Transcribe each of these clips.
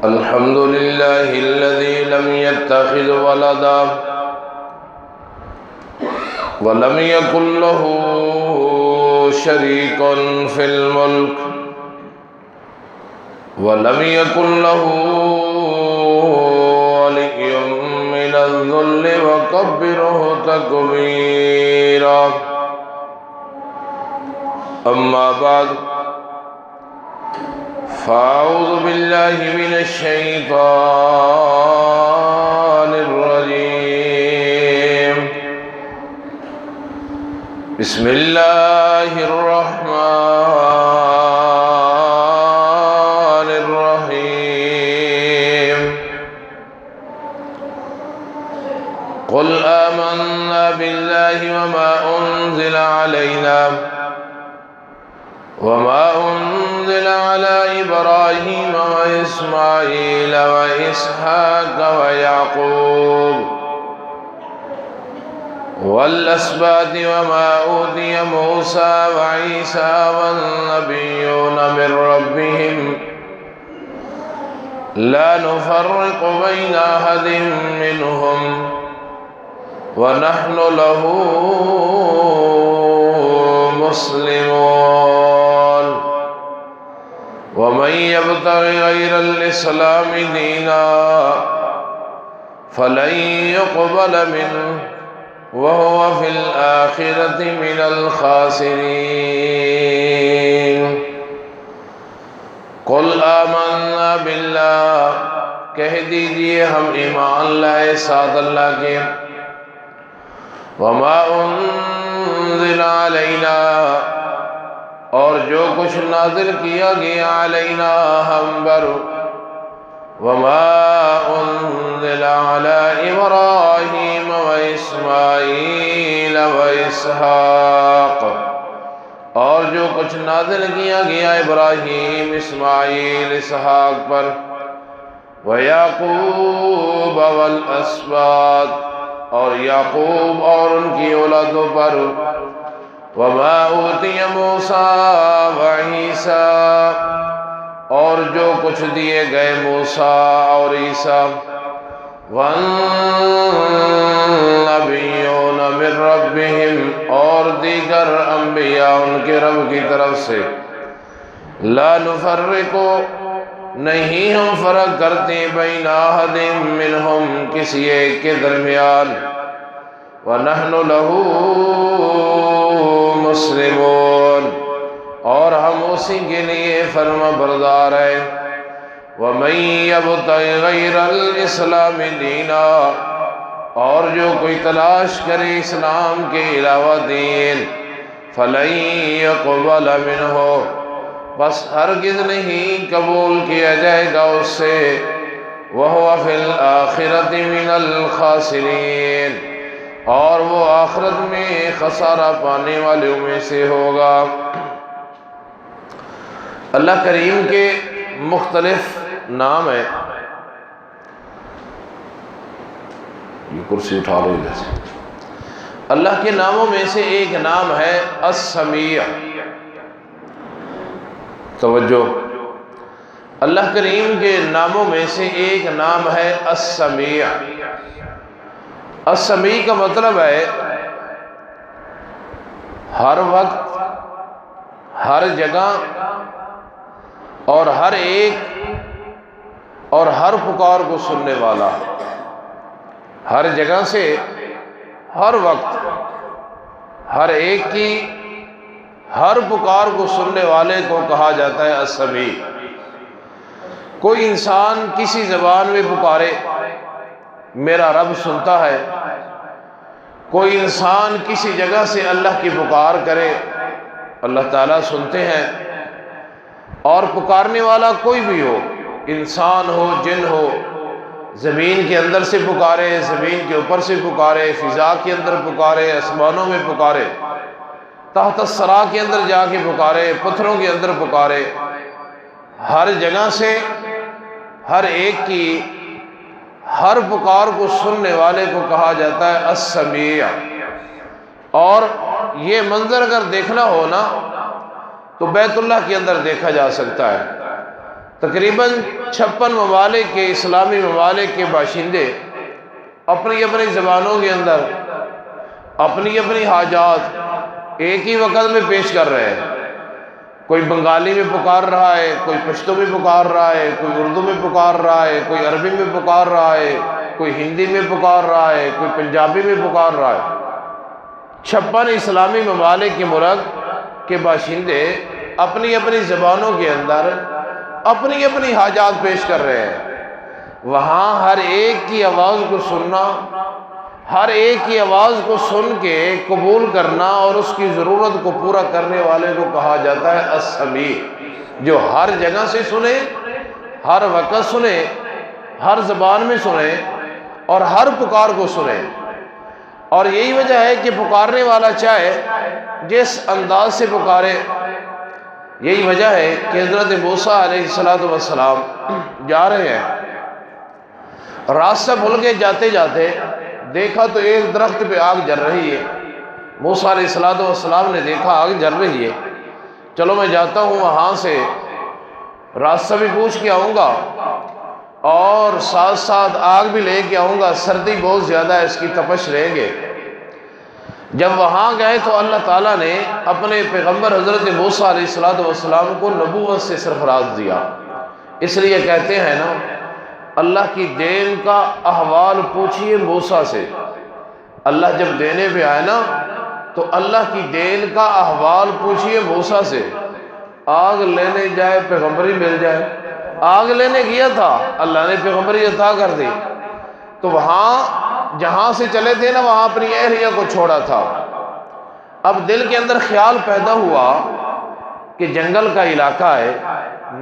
الحمد لله الذي لم يتخذ ولدا ولم يكن له شريك في الملك ولم يكن له ولي من الذل وكبره تكبيرا. أما بعد فأعوذ بالله من الشيطان الرجيم. بسم الله الرحمن الرحيم. قل آمنا بالله وما أنزل على إبراهيم وإسماعيل وإسحاق ويعقوب والأسباط وما أوتي موسى وعيسى والنبيون من ربهم لا نفرق بين أحد منهم ونحن له مسلمون. ومن يبتغ غير الإسلام دينا فلن يقبل منه وهو في الآخرة من الخاسرين. قل آمنا بالله، کہہ دیجئے ہم ایمان لائے ساتھ اللہ کے، وما انزل علینا، اور جو کچھ نازل کیا گیا علینا ہم پر، وما انزل علی ابراہیم و اسماعیل و اسحاق، اور جو کچھ نازل کیا گیا ابراہیم، اسماعیل، اسحاق پر، و یعقوب والاسباط، اور یعقوب اور ان کی اولادوں پر، وما اوتی موسیٰ وعیسیٰ، اور جو کچھ دیے گئے موسیٰ اور عیسیٰ، والنبیون من ربہم، اور دیگر انبیاء ان کے رب کی طرف سے، لا نفرقو، نہیں ہم فرق کرتے، بین احد منہم، کسی ایک کے درمیان، وَنَحْنُ لَهُ مسلمون، اور ہم اسی کے لیے فرما بردار ہیں. وَمَن يَبْتَغِ غَيْرَ الْإِسْلَامِ دِينًا، اور جو کوئی تلاش کرے اسلام کے علاوہ دین، فَلَن يَقْبَلَ مِنْهُ، بس ہرگز نہیں قبول کیا جائے گا اس سے، وَهُوَ فِي الْآخِرَةِ مِنَ الْخَاسِرِينَ، اور وہ آخرت میں خسارہ پانے والوں میں سے ہوگا. اللہ کریم کے مختلف نام ہیں. یہ کرسی اٹھا لو ادھر سے. اللہ کے ناموں میں سے ایک نام ہے السمیع. توجہ، اللہ کریم کے ناموں میں سے ایک نام ہے السمیع. السمیع کا مطلب ہے ہر وقت، ہر جگہ اور ہر ایک اور ہر پکار کو سننے والا. ہر جگہ سے، ہر وقت، ہر ایک کی ہر پکار کو سننے والے کو کہا جاتا ہے السمیع. کوئی انسان کسی زبان میں پکارے، میرا رب سنتا ہے. کوئی انسان کسی جگہ سے اللہ کی پکار کرے، اللہ تعالیٰ سنتے ہیں. اور پکارنے والا کوئی بھی ہو، انسان ہو، جن ہو، زمین کے اندر سے پکارے، زمین کے اوپر سے پکارے، فضا کے اندر پکارے، آسمانوں میں پکارے، تحت الثری کے اندر جا کے پکارے، پتھروں کے اندر پکارے، ہر جگہ سے ہر ایک کی ہر پکار کو سننے والے کو کہا جاتا ہے السمیع. اور یہ منظر اگر دیکھنا ہو نا تو بیت اللہ کے اندر دیکھا جا سکتا ہے. تقریباً 56 ممالک کے اسلامی ممالک کے باشندے اپنی اپنی زبانوں کے اندر اپنی اپنی حاجات ایک ہی وقت میں پیش کر رہے ہیں۔ کوئی بنگالی میں پکار رہا ہے، کوئی پشتو میں پکار رہا ہے، کوئی اردو میں پکار رہا ہے، کوئی عربی میں پکار رہا ہے، کوئی ہندی میں پکار رہا ہے، کوئی پنجابی میں پکار رہا ہے۔ 56 اسلامی ممالک کے ملک کے باشندے اپنی اپنی زبانوں کے اندر اپنی اپنی حاجات پیش کر رہے ہیں۔ وہاں ہر ایک کی آواز کو سننا، ہر ایک کی آواز کو سن کے قبول کرنا اور اس کی ضرورت کو پورا کرنے والے کو کہا جاتا ہے السمیع، جو ہر جگہ سے سنے، ہر وقت سنے، ہر زبان میں سنے اور ہر پکار کو سنے۔ اور یہی وجہ ہے کہ پکارنے والا چاہے جس انداز سے پکارے۔ یہی وجہ ہے کہ حضرت موسیٰ علیہ السلام جا رہے ہیں، راستہ بھول کے جاتے جاتے دیکھا تو ایک درخت پہ آگ جل رہی ہے۔ موسیٰ علیہ السلام نے دیکھا آگ جل رہی ہے، چلو میں جاتا ہوں وہاں سے راستہ بھی پوچھ کے آؤں گا اور ساتھ ساتھ آگ بھی لے کے آؤں گا، سردی بہت زیادہ ہے، اس کی تپش لیں گے۔ جب وہاں گئے تو اللہ تعالیٰ نے اپنے پیغمبر حضرت موسیٰ علیہ السلام کو نبوت سے سرفراز دیا۔ اس لیے کہتے ہیں نا، اللہ کی دین کا احوال پوچھئے موسیٰ سے۔ اللہ جب دینے پہ آئے نا تو اللہ کی دین کا احوال پوچھئے موسیٰ سے۔ آگ لینے جائے پیغمبری مل جائے، آگ لینے گیا تھا اللہ نے پیغمبری عطا کر دی، تو وہاں جہاں سے چلے تھے نا وہاں اپنی اہلیہ کو چھوڑا تھا۔ اب دل کے اندر خیال پیدا ہوا کہ جنگل کا علاقہ ہے،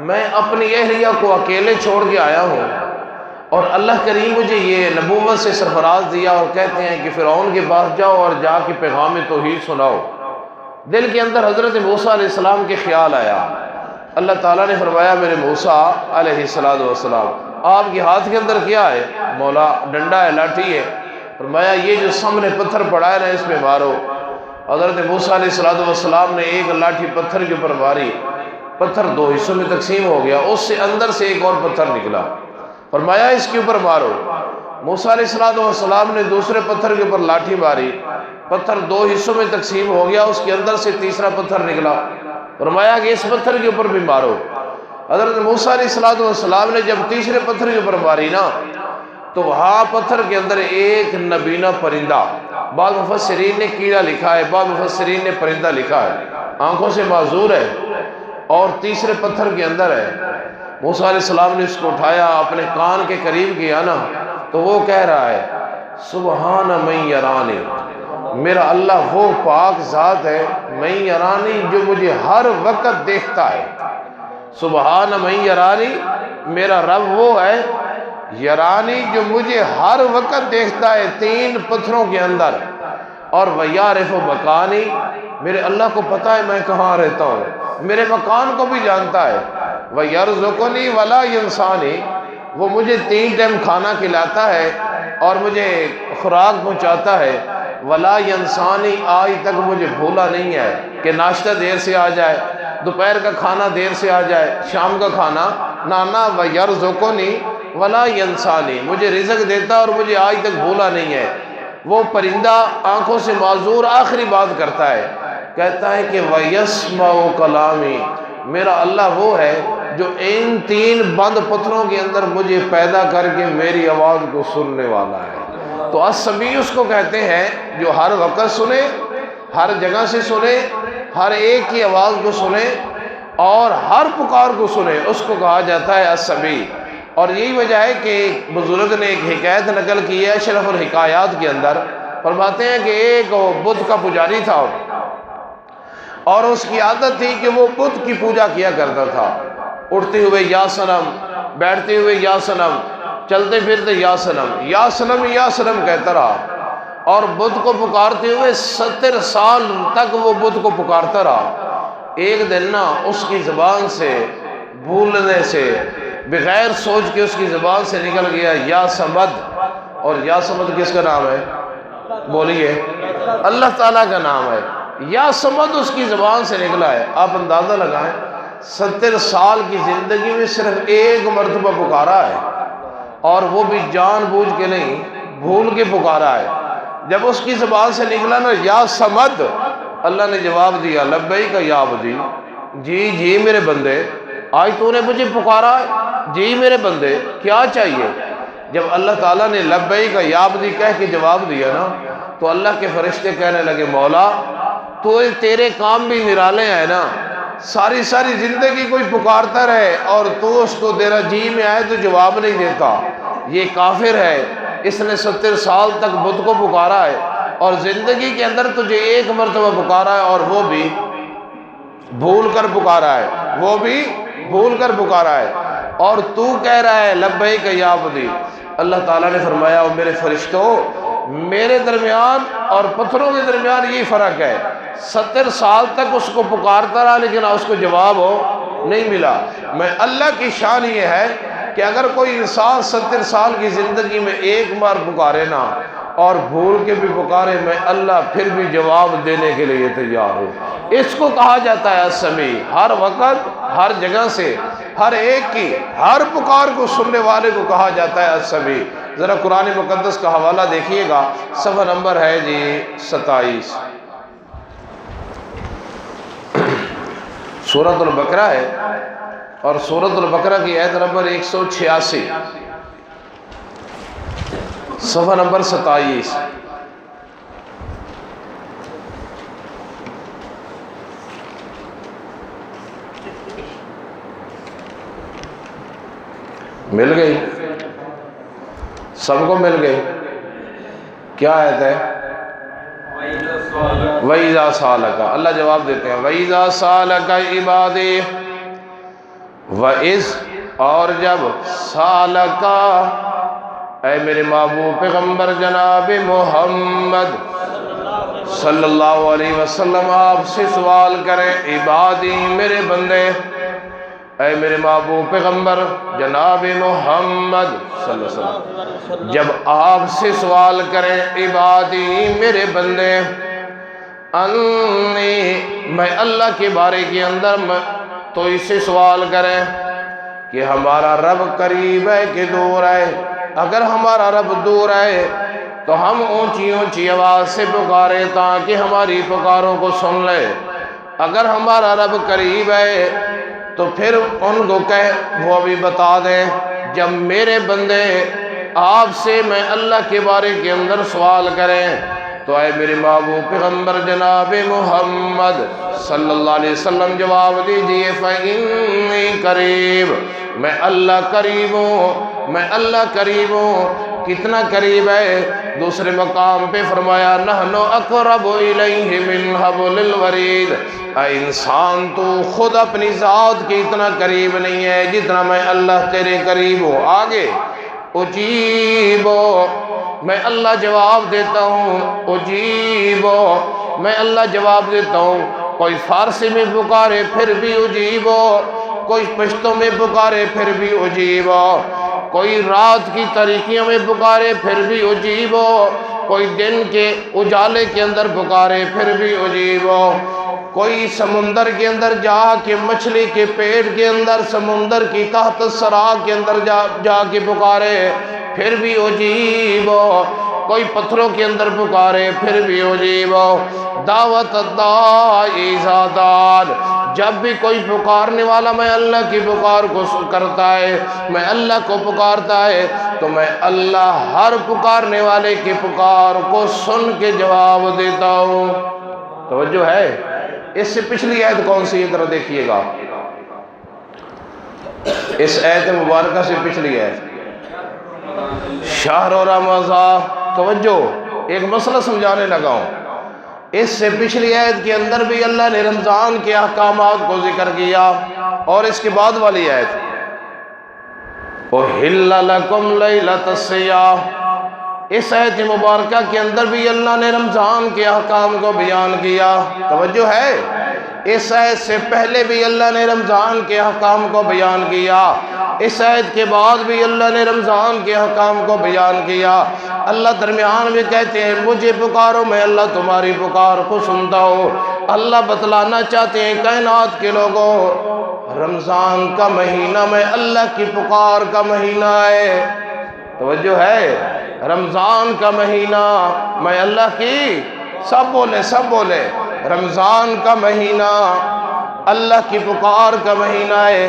میں اپنی اہلیہ کو اکیلے چھوڑ کے آیا ہوں اور اللہ کریم مجھے یہ نبوت سے سرفراز دیا اور کہتے ہیں کہ فرعون کے پاس جاؤ اور جا کے پیغام توحید سناؤ۔ دل کے اندر حضرت موسیٰ علیہ السلام کے خیال آیا۔ اللہ تعالیٰ نے فرمایا میرے موسیٰ علیہ السلام آپ کے ہاتھ کے اندر کیا ہے؟ مولا ڈنڈا ہے، لاٹھی ہے۔ فرمایا یہ جو سامنے پتھر پڑا ہے نا اس پہ مارو۔ حضرت موسیٰ علیہ السلام نے ایک لاٹھی پتھر کے اوپر ماری، پتھر 2 حصوں میں تقسیم ہو گیا، اس سے اندر سے ایک اور پتھر نکلا۔ فرمایا اس کے اوپر مارو۔ موسیٰ علیہ السلام نے دوسرے پتھر کے اوپر لاٹھی ماری، پتھر 2 حصوں میں تقسیم ہو گیا، اس کے اندر سے تیسرا پتھر نکلا۔ فرمایا کہ اس پتھر کے اوپر بھی مارو۔ حضرت موسیٰ علیہ السلام نے جب تیسرے پتھر کے اوپر ماری نا تو وہاں پتھر کے اندر ایک نبینہ پرندہ، بعض مفسرین نے کیڑا لکھا ہے، بعض مفسرین نے پرندہ لکھا ہے، آنکھوں سے معذور ہے اور تیسرے پتھر کے اندر ہے۔ موسیٰ علیہ السلام نے اس کو اٹھایا، اپنے کان کے قریب کیا نا تو وہ کہہ رہا ہے سبحان من یرانی، میرا اللہ وہ پاک ذات ہے، من یرانی جو مجھے ہر وقت دیکھتا ہے۔ سبحان من یرانی، میرا رب وہ ہے یرانی جو مجھے ہر وقت دیکھتا ہے 3 پتھروں کے اندر، اور وَيَعْرِفُ مَكَانِي، میرے اللہ کو پتہ ہے میں کہاں رہتا ہوں، میرے مکان کو بھی جانتا ہے۔ وَيَرْزُقُنِي وَلَا يَنْسَانِي، وہ مجھے 3 ٹائم کھانا کھلاتا ہے اور مجھے خوراک پہنچاتا ہے۔ وَلَا يَنْسَانِي، آج تک مجھے بھولا نہیں ہے کہ ناشتہ دیر سے آ جائے، دوپہر کا کھانا دیر سے آ جائے، شام کا کھانا نانا۔ وَيَرْزُقُنِي وَلَا يَنْسَانِي، مجھے رزق دیتا اور مجھے آج تک بھولا نہیں ہے۔ وہ پرندہ آنکھوں سے معذور آخری بات کرتا ہے، کہتا ہے کہ وَيَسْمَعُ کلامی، میرا اللہ وہ ہے جو ان 3 بند پتھروں کے اندر مجھے پیدا کر کے میری آواز کو سننے والا ہے۔ تو السمیع اس کو کہتے ہیں جو ہر وقت سنے، ہر جگہ سے سنے، ہر ایک کی آواز کو سنے اور ہر پکار کو سنے، اس کو کہا جاتا ہے السمیع۔ اور یہی وجہ ہے کہ بزرگ نے ایک حکایت نقل کی ہے اشرف الحکایات کے اندر، فرماتے ہیں کہ ایک بت کا پجاری تھا اور اس کی عادت تھی کہ وہ بت کی پوجا کیا کرتا تھا، اٹھتے ہوئے یا صنم، بیٹھتے ہوئے یا صنم، چلتے پھرتے یا صنم، یا صنم یا صنم کہتا رہا، اور بت کو پکارتے ہوئے 70 سال تک وہ بت کو پکارتا رہا۔ ایک دن نا اس کی زبان سے بھولنے سے، بغیر سوچ کے اس کی زبان سے نکل گیا یا صمد، اور یا صمد کس کا نام ہے؟ بولیے، اللہ تعالیٰ کا نام ہے۔ یا صمد اس کی زبان سے نکلا ہے۔ آپ اندازہ لگائیں 70 سال کی زندگی میں صرف ایک مرتبہ پکارا ہے، اور وہ بھی جان بوجھ کے نہیں، بھول کے پکارا ہے۔ جب اس کی زبان سے نکلا نا یا سمد، اللہ نے جواب دیا لبیک یا عبدی، جی جی میرے بندے، آج تو نے مجھے پکارا ہے، جی میرے بندے کیا چاہیے؟ جب اللہ تعالیٰ نے لبیک یا عبدی کہہ کے جواب دیا نا، تو اللہ کے فرشتے کہنے لگے مولا تو تیرے کام بھی نرالے ہیں نا، ساری زندگی کوئی پکارتا رہے اور تو اس کو تیرا جی میں آئے تو جواب نہیں دیتا، یہ کافر ہے، اس نے 70 سال تک بت کو پکارا ہے اور زندگی کے اندر تجھے ایک مرتبہ پکارا ہے، اور وہ بھی بھول کر پکارا ہے، وہ بھی بھول کر پکارا ہے، اور تو کہہ رہا ہے لبیک یا عبدی۔ اللہ تعالیٰ نے فرمایا او میرے فرشتوں، میرے درمیان اور پتھروں کے درمیان یہ فرق ہے، 70 سال تک اس کو پکارتا رہا لیکن اس کو جواب نہیں ملا۔ میں اللہ کی شان یہ ہے کہ اگر کوئی انسان 70 سال کی زندگی میں ایک بار پکارے نا اور بھول کے بھی پکارے، میں اللہ پھر بھی جواب دینے کے لیے تیار ہوں۔ اس کو کہا جاتا ہے السمیع، ہر وقت ہر جگہ سے ہر ایک کی ہر پکار کو سننے والے کو کہا جاتا ہے السمیع۔ ذرا قرآن مقدس کا حوالہ دیکھیے گا، صفحہ نمبر ہے جی 27، سورۃ البقرہ ہے، اور سورۃ البقرہ کی آیت نمبر 186، صفحہ نمبر 27۔ مل گئی؟ سب کو مل گئی؟ کیا آیت ہے؟ وَإِذَا سَأَلَكَ، اللہ جواب دیتے ہیں وَإِذَا سَأَلَكَ عِبَادِي، وَإِذْ، اور جب سَأَلَكَ، اے میرے محبوب پیغمبر جناب محمد صلی اللہ علیہ وسلم آپ سے سوال کریں، عبادی میرے بندے، اے میرے محبوب پیغمبر جناب محمد صلی اللہ علیہ وسلم جب آپ سے سوال کریں عبادی میرے بندے، انی، میں اللہ کے بارے کے اندر تو اس سے سوال کریں کہ ہمارا رب قریب ہے کہ دور ہے۔ اگر ہمارا رب دور ہے تو ہم اونچی اونچی آواز سے پکاریں تاکہ ہماری پکاروں کو سن لے، اگر ہمارا رب قریب ہے تو پھر ان کو وہ بھی بتا دیں جب میرے بندے آپ سے میں اللہ کے بارے کے اندر سوال کریں تو اے میرے محبوب پیغمبر جناب محمد صلی اللہ علیہ وسلم جواب دیجئے فَإِنِّي قریب، میں اللہ قریب ہوں، میں اللہ قریب ہوں۔ کتنا قریب ہے؟ دوسرے مقام پہ فرمایا نحن اقرب الیہ من حبل الورید، اے انسان تو خود اپنی ذات کے اتنا قریب نہیں ہے جتنا میں اللہ تیرے قریب ہوں۔ آگے اجیبو، میں اللہ جواب دیتا ہوں، اجیبو، میں اللہ جواب دیتا ہوں۔ کوئی فارسی میں پکارے پھر بھی اجیبو، کوئی پشتوں میں پکارے پھر بھی اجیبو، کوئی رات کی تاریکیوں میں پکارے پھر بھی اجیبو، کوئی دن کے اجالے کے اندر پکارے پھر بھی اجیبو، کوئی سمندر کے اندر جا کے مچھلی کے پیٹ کے اندر سمندر کی تحت سراغ کے اندر جا کے پکارے پھر بھی اجیبو، کوئی پتھروں کے اندر پکارے پھر بھی اجیبو۔ دعوت الداعی اذا دعان، جب بھی کوئی پکارنے والا میں اللہ کی پکار کو کرتا ہے، میں اللہ کو پکارتا ہے تو میں اللہ ہر پکارنے والے کی پکار کو سن کے جواب دیتا ہوں۔ توجہ ہے؟ اس سے پچھلی آیت کون سی؟ ذرا دیکھیے گا، اس آیت مبارکہ سے پچھلی آیت شہر رمضان۔ توجہ، ایک مسئلہ سمجھانے لگا ہوں۔ اس سے پچھلی آیت کے اندر بھی اللہ نے رمضان کے احکامات کو ذکر کیا، اور اس کے بعد والی آیت اُحِلَّ لَكُمْ لَيْلَةَ الصِّيَامِ، اس آیت مبارکہ کے اندر بھی اللہ نے رمضان کے احکام کو بیان کیا۔ توجہ ہے؟ اس آیت سے پہلے بھی اللہ نے رمضان کے احکام کو بیان کیا، اس آیت کے بعد بھی اللہ نے رمضان کے احکام کو بیان کیا۔ اللہ درمیان میں کہتے ہیں مجھے پکارو، میں اللہ تمہاری پکار کو سنتا ہوں۔ اللہ بتلانا چاہتے ہیں کائنات کے لوگوں، رمضان کا مہینہ میں اللہ کی پکار کا مہینہ ہے. توجہ ہے؟ رمضان کا مہینہ میں اللہ کی، سب بولے رمضان کا مہینہ اللہ کی پکار کا مہینہ ہے.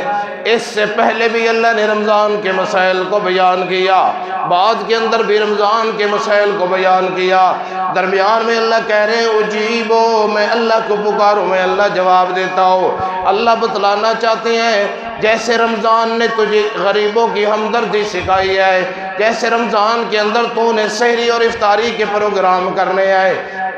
اس سے پہلے بھی اللہ نے رمضان کے مسائل کو بیان کیا، بعد کے اندر بھی رمضان کے مسائل کو بیان کیا. درمیان میں اللہ کہہ رہے ہیں اجیبو، میں اللہ کو پکاروں، میں اللہ جواب دیتا ہوں. اللہ بتلانا چاہتے ہیں جیسے رمضان نے تجھے غریبوں کی ہمدردی سکھائی ہے، جیسے رمضان کے اندر تو نے سحری اور افطاری کے پروگرام کرنے آئے،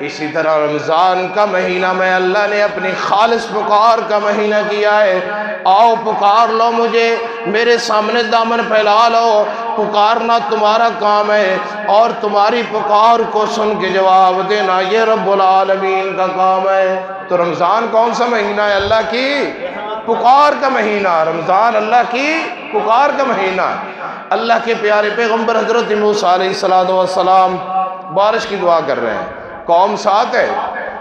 اسی طرح رمضان کا مہینہ میں اللہ نے اپنی خالص پکار کا مہینہ کیا ہے. آؤ پکار لو مجھے، میرے سامنے دامن پھیلا لو. پکارنا تمہارا کام ہے اور تمہاری پکار کو سن کے جواب دینا یہ رب العالمین کا کام ہے. تو رمضان کون سا مہینہ ہے؟ اللہ کی پکار کا مہینہ. رمضان اللہ کی پکار کا مہینہ. اللہ کے پیارے پیغمبر حضرت موسیٰ علیہ السلام بارش کی دعا کر رہے ہیں، قوم ساتھ ہے،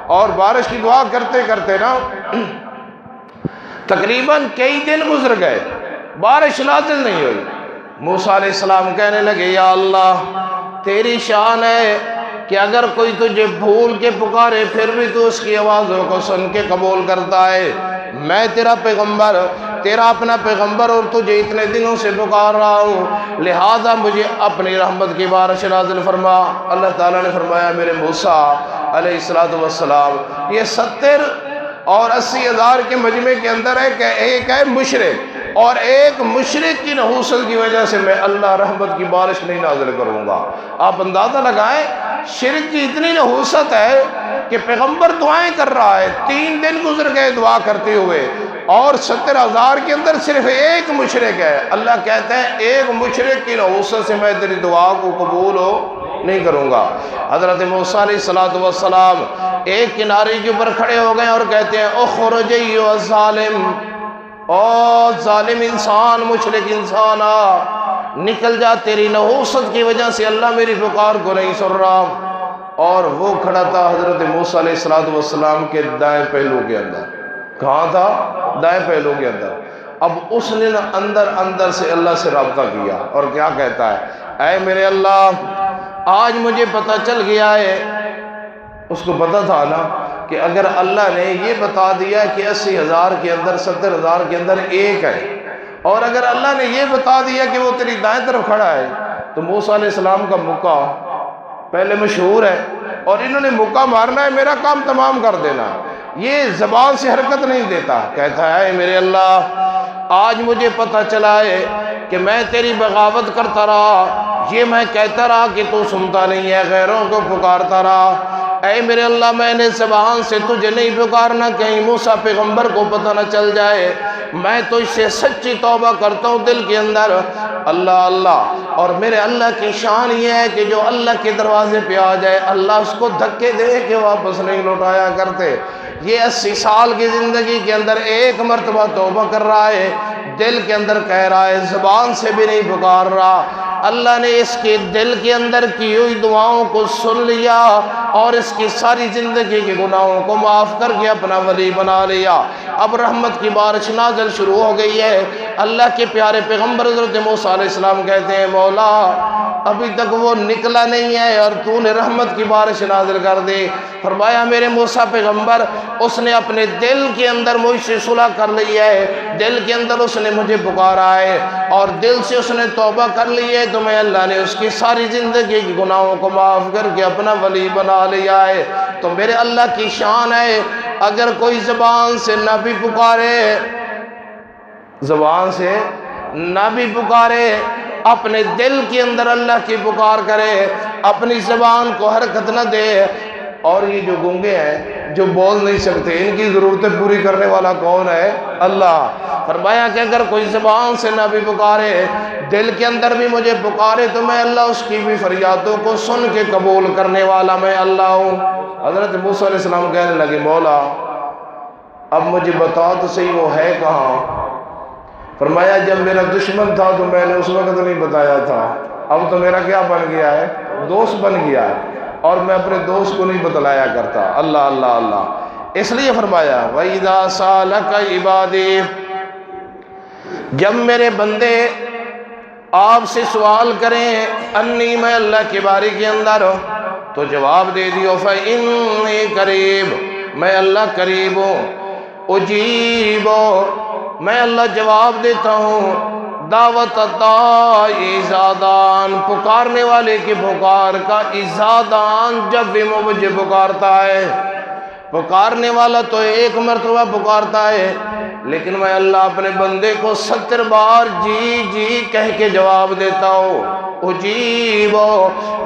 اور بارش کی دعا کرتے کرتے نا تقریباً کئی دن گزر گئے، بارش نازل نہیں ہوئی. موسیٰ علیہ السلام کہنے لگے یا اللہ تیری شان ہے کہ اگر کوئی تجھے بھول کے پکارے پھر بھی تو اس کی آوازوں کو سن کے قبول کرتا ہے. میں تیرا پیغمبر، تیرا اپنا پیغمبر، اور تجھے اتنے دنوں سے پکار رہا ہوں، لہذا مجھے اپنی رحمت کی بارش نازل فرما. اللہ تعالیٰ نے فرمایا میرے موسیٰ علیہ السلام یہ 70 اور 80 ہزار کے مجمع کے اندر ایک ہے مشرک، اور ایک مشرک کی نحوست کی وجہ سے میں اللہ رحمت کی بارش نہیں نازل کروں گا. آپ اندازہ لگائیں شرک کی اتنی نحوست ہے کہ پیغمبر دعائیں کر رہا ہے، 3 دن گزر گئے دعا کرتے ہوئے، اور 70 ہزار کے اندر صرف ایک مشرک ہے. اللہ کہتے ہیں ایک مشرک کی نحوست سے میں تیری دعا کو قبول نہیں کروں گا. حضرت موسیٰ علیہ السلام ایک کنارے کے اوپر کھڑے ہو گئے اور کہتے ہیں اخرج ایھا الظالم، او ظالم انسان، مشرک انسان، نکل جا، تیری نحوست کی وجہ سے اللہ میری پکار کو نہیں سن رہا. اور وہ کھڑا تھا حضرت موسیٰ علیہ السلام کے دائیں پہلو کے اندر. کہاں تھا؟ دائیں پہلو کے اندر. اب اس نے اندر سے اللہ سے رابطہ کیا اور کیا کہتا ہے اے میرے اللہ آج مجھے پتہ چل گیا ہے. اس کو پتہ تھا نا کہ اگر اللہ نے یہ بتا دیا کہ 80 ہزار کے اندر 70 ہزار کے اندر ایک ہے، اور اگر اللہ نے یہ بتا دیا کہ وہ تیری دائیں طرف کھڑا ہے، تو موسیٰ علیہ السلام کا مکہ پہلے مشہور ہے اور انہوں نے مکہ مارنا ہے، میرا کام تمام کر دینا. یہ زبان سے حرکت نہیں دیتا. کہتا ہے میرے اللہ آج مجھے پتہ چلا ہے کہ میں تیری بغاوت کرتا رہا، یہ میں کہتا رہا کہ تو سنتا نہیں ہے، غیروں کو پکارتا رہا. اے میرے اللہ میں نے زبان سے تجھے نہیں پکارنا، کہیں موسیٰ پیغمبر کو پتہ نہ چل جائے. میں تو اس سے سچی توبہ کرتا ہوں دل کے اندر، اللہ اللہ. اور میرے اللہ کی شان یہ ہے کہ جو اللہ کے دروازے پہ آ جائے اللہ اس کو دھکے دے کے واپس نہیں لوٹایا کرتے. یہ 80 سال کی زندگی کے اندر ایک مرتبہ توبہ کر رہا ہے، دل کے اندر کہہ رہا ہے، زبان سے بھی نہیں پکار رہا. اللہ نے اس کے دل کے اندر کی ہوئی دعاؤں کو سن لیا اور اس کی ساری زندگی کے گناہوں کو معاف کر کے اپنا ولی بنا لیا. اب رحمت کی بارش نازل شروع ہو گئی ہے. اللہ کے پیارے پیغمبر حضرت موسیٰ علیہ السلام کہتے ہیں مولا ابھی تک وہ نکلا نہیں ہے اور تو نے رحمت کی بارش نازل کر دی. فرمایا میرے موسیٰ پیغمبر اس نے اپنے دل کے اندر مجھ سے صلح کر لی ہے، دل کے اندر اس نے مجھے پکارا ہے اور دل سے اس نے توبہ کر لی ہے، تو میں اللہ نے اس کی ساری زندگی کی گناہوں کو معاف کر کے اپنا ولی بنا لیا ہے. تو میرے اللہ کی شان ہے اگر کوئی زبان سے نہ بھی پکارے، زبان سے نہ بھی پکارے، اپنے دل کے اندر اللہ کی پکار کرے، اپنی زبان کو حرکت نہ دے. اور یہ جو گونگے ہیں جو بول نہیں سکتے ان کی ضرورتیں پوری کرنے والا کون ہے؟ اللہ. فرمایا کہ اگر کوئی زبان سے نہ بھی پکارے دل کے اندر بھی مجھے پکارے تو میں اللہ اس کی بھی فریادوں کو سن کے قبول کرنے والا میں اللہ ہوں. حضرت موسیٰ علیہ السلام کہنے لگے مولا اب مجھے بتا تو صحیح وہ ہے کہاں؟ فرمایا جب میرا دشمن تھا تو میں نے اس وقت نہیں بتایا تھا، اب تو میرا کیا بن گیا ہے؟ دوست بن گیا ہے، اور میں اپنے دوست کو نہیں بتلایا کرتا. اللہ اللہ اللہ. اس لیے فرمایا وَإِذَا سَأَلَكَ عِبَادِي جب میرے بندے آپ سے سوال کریں انی میں اللہ کے بارے کے اندر تو جواب دے دیو فإنی قریب میں اللہ قریب ہوں اجیب میں اللہ جواب دیتا ہوں دعوت الداعی اذا دعان پکارنے والے کی پکار کا اذا دعان جب بھی وہ مجھے پکارتا ہے پکارنے والا تو ایک مرتبہ پکارتا ہے لیکن میں اللہ اپنے بندے کو 70 بار جی جی کہہ کے جواب دیتا ہوں اجیب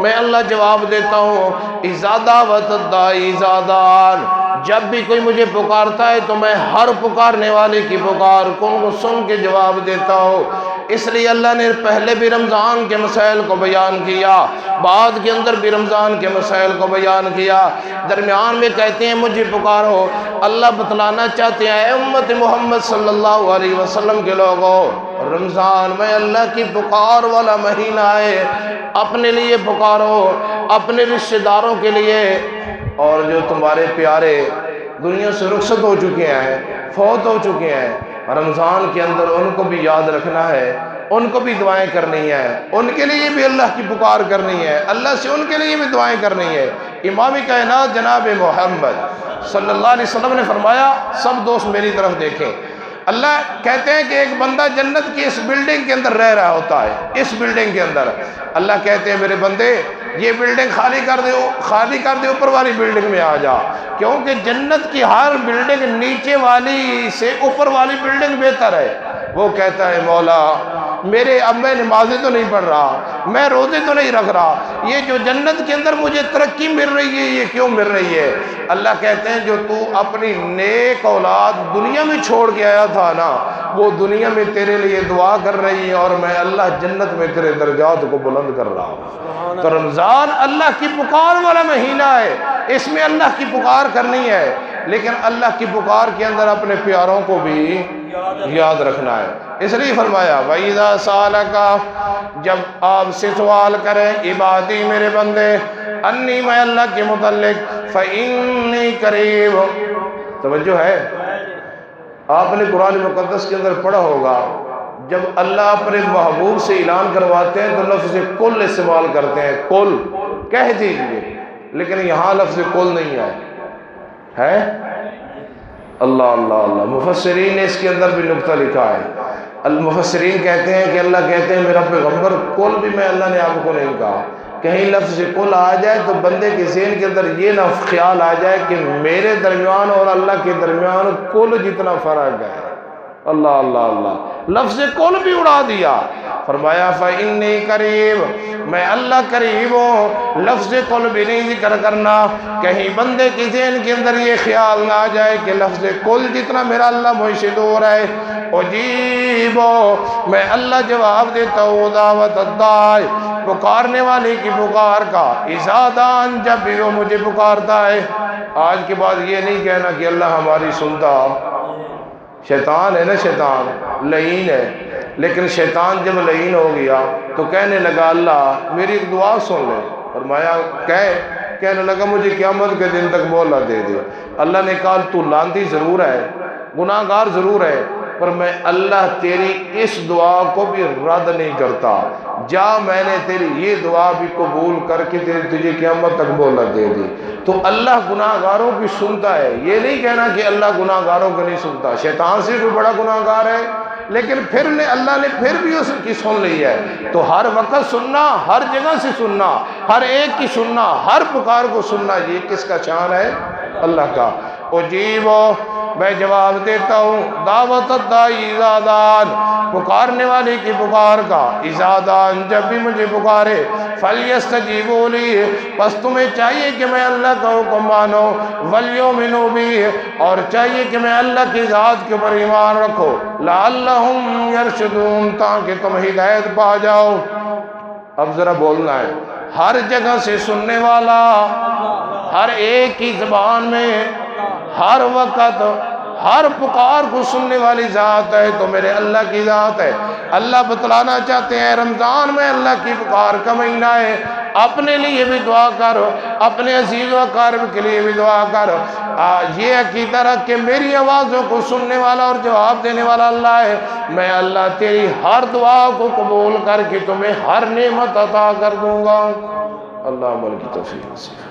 میں اللہ جواب دیتا ہوں اذا دعوت الداعی اذا دعان جب بھی کوئی مجھے پکارتا ہے تو میں ہر پکارنے والے کی پکار کو سن کے جواب دیتا ہوں اس لیے اللہ نے پہلے بھی رمضان کے مسائل کو بیان کیا بعد کے اندر بھی رمضان کے مسائل کو بیان کیا درمیان میں کہتے ہیں مجھے پکارو اللہ بتلانا چاہتے ہیں اے امت محمد صلی اللہ علیہ وسلم کے لوگوں رمضان میں اللہ کی پکار والا مہینہ ہے اپنے لیے پکارو اپنے رشتہ داروں کے لیے اور جو تمہارے پیارے دنیا سے رخصت ہو چکے ہیں فوت ہو چکے ہیں رمضان کے اندر ان کو بھی یاد رکھنا ہے ان کو بھی دعائیں کرنی ہے ان کے لیے بھی اللہ کی پکار کرنی ہے اللہ سے ان کے لیے بھی دعائیں کرنی ہے امام کائنات جناب محمد صلی اللہ علیہ وسلم نے فرمایا سب دوست میری طرف دیکھیں اللہ کہتے ہیں کہ ایک بندہ جنت کی اس بلڈنگ کے اندر رہ رہا ہوتا ہے اس بلڈنگ کے اندر اللہ کہتے ہیں میرے بندے یہ بلڈنگ خالی کر دے اوپر والی بلڈنگ میں آ جا کیونکہ جنت کی ہر بلڈنگ نیچے والی سے اوپر والی بلڈنگ بہتر ہے وہ کہتا ہے مولا اب میں نمازیں تو نہیں پڑھ رہا میں روزے تو نہیں رکھ رہا یہ جو جنت کے اندر مجھے ترقی مل رہی ہے یہ کیوں مل رہی ہے اللہ کہتے ہیں جو تو اپنی نیک اولاد دنیا میں چھوڑ کے آیا تھا نا وہ دنیا میں تیرے لیے دعا کر رہی ہے اور میں اللہ جنت میں تیرے درجات کو بلند کر رہا ہوں تو رمضان اللہ کی پکار والا مہینہ ہے اس میں اللہ کی پکار کرنی ہے لیکن اللہ کی پکار کے اندر اپنے پیاروں کو بھی یاد رکھنا ہے اس لیے فرمایا وَإِذَا سَأَلَكَ جب آپ سے سوال کریں عبادی میرے بندے انی میں اللہ کے متعلق فَإِنِّي قَرِيبٌ توجہ ہے آپ نے قرآن مقدس کے اندر پڑھا ہوگا جب اللہ اپنے محبوب سے اعلان کرواتے ہیں تو لفظ کل استعمال کرتے ہیں کل کہہ دیجئے لیکن یہاں لفظ کل نہیں ہے اللہ اللہ اللہ مفسرین نے اس کے اندر بھی نقطہ لکھا ہے المفسرین کہتے ہیں کہ اللہ کہتے ہیں میرا پیغمبر کل بھی میں اللہ نے آپ کو نہیں کہا کہیں لفظ کل آ جائے تو بندے کے ذہن کے اندر یہ نہ خیال آ جائے کہ میرے درمیان اور اللہ کے درمیان کل جتنا فرق ہے اللہ اللہ اللہ لفظ کل بھی اڑا دیا فرمایا فَإِنِّي قَرِيبٌ میں اللہ قریب ہوں لفظ کل بھی نہیں ذکر کرنا کہیں بندے کی ذہن کے اندر یہ خیال نہ آ جائے کہ لفظ کل جتنا میرا اللہ مجھ سے دور ہے اجیب میں اللہ جواب دیتا ہوں دعوت الداعی پکارنے والے کی پکار کا اذا دعان جب بھی وہ مجھے پکارتا ہے آج کے بعد یہ نہیں کہنا کہ اللہ ہماری سنتا شیطان ہے نا شیطان لعین ہے لیکن شیطان جب لعین ہو گیا تو کہنے لگا اللہ میری ایک دعا سن لے فرمایا کہنے لگا مجھے قیامت کے دن تک مولا دے دے اللہ نے کہا تو لعنتی ضرور ہے گناہ گار ضرور ہے پر میں اللہ تیری اس دعا کو بھی رد نہیں کرتا جا میں نے تیری یہ دعا بھی قبول کر کے تجھے قیامت تک مہلت دے دی تو اللہ گناہ گاروں کی سنتا ہے یہ نہیں کہنا کہ اللہ گناہ گاروں کو نہیں سنتا شیطان سے بھی بڑا گناہ گار ہے لیکن اللہ نے پھر بھی اس کی سن لی ہے تو ہر وقت سننا ہر جگہ سے سننا ہر ایک کی سننا ہر پکار کو سننا یہ کس کا شان ہے اللہ کا اجیب میں جواب دیتا ہوں دعوت الداعی اذا دعان پکارنے والے کی پکار کا اذا دعان جب بھی مجھے پکارے فَلْيَسْتَجِيبُوا لِي پس تمہیں چاہیے کہ میں اللہ کا حکم مانو وَلْيُؤْمِنُوا بِي اور چاہیے کہ میں اللہ کی ذات کے اوپر ایمان رکھو لَعَلَّهُمْ يَرْشُدُونَ تاکہ تم ہدایت پا جاؤ اب ذرا بولنا ہے ہر جگہ سے سننے والا ہر ایک کی زبان میں ہر وقت ہر پکار کو سننے والی ذات ہے تو میرے اللہ کی ذات ہے۔ اللہ بتلانا چاہتے ہیں رمضان میں اللہ کی پکار کا مہینہ ہے، اپنے لیے بھی دعا کرو، اپنے عزیز و اقارب کے لیے بھی دعا کرو۔ یہ عقیدہ رکھ کہ میری آوازوں کو سننے والا اور جواب دینے والا اللہ ہے، میں اللہ تیری ہر دعا کو قبول کر کے تمہیں ہر نعمت عطا کر دوں گا۔ اللہ عمل کی توفیق نصیب۔